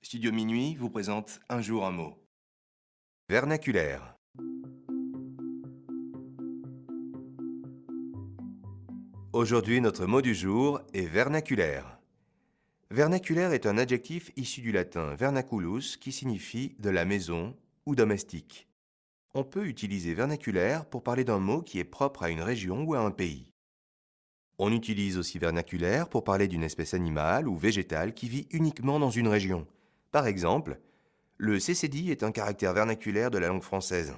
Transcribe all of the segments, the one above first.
Studio Minuit vous présente Un jour un mot. Vernaculaire. Aujourd'hui, notre mot du jour est vernaculaire. Vernaculaire est un adjectif issu du latin vernaculus qui signifie de la maison ou domestique. On peut utiliser vernaculaire pour parler d'un mot qui est propre à une région ou à un pays. On utilise aussi vernaculaire pour parler d'une espèce animale ou végétale qui vit uniquement dans une région. Par exemple, le cécédi est un caractère vernaculaire de la langue française.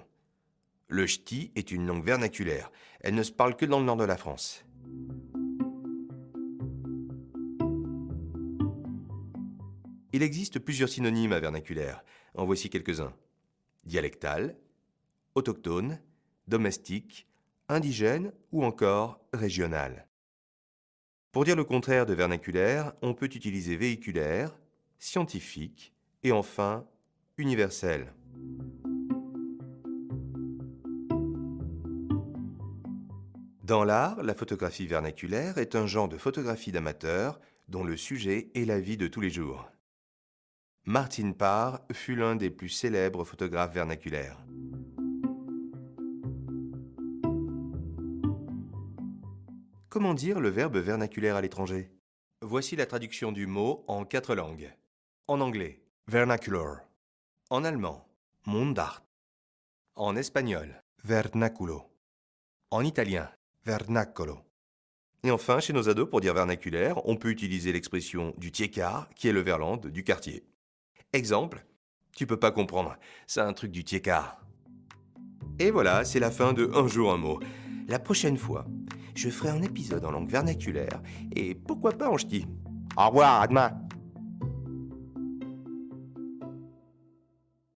Le ch'ti est une langue vernaculaire. Elle ne se parle que dans le nord de la France. Il existe plusieurs synonymes à vernaculaire. En voici quelques-uns. Dialectal, autochtone, domestique, indigène ou encore régional. Pour dire le contraire de vernaculaire, on peut utiliser véhiculaire, scientifique et enfin universel. Dans l'art, la photographie vernaculaire est un genre de photographie d'amateur dont le sujet est la vie de tous les jours. Martin Parr fut l'un des plus célèbres photographes vernaculaires. Comment dire le verbe vernaculaire à l'étranger? Voici la traduction du mot en 4 langues. En anglais, vernacular. En allemand, Mundart. En espagnol, vernaculo. En italien, vernacolo. Et enfin, chez nos ados, pour dire vernaculaire, on peut utiliser l'expression du tiécard, qui est le verlan du quartier. Exemple, tu peux pas comprendre, c'est un truc du tiécard. Et voilà, c'est la fin de Un jour un mot. La prochaine fois, je ferai un épisode en langue vernaculaire et pourquoi pas en ch'ti. Au revoir, à demain.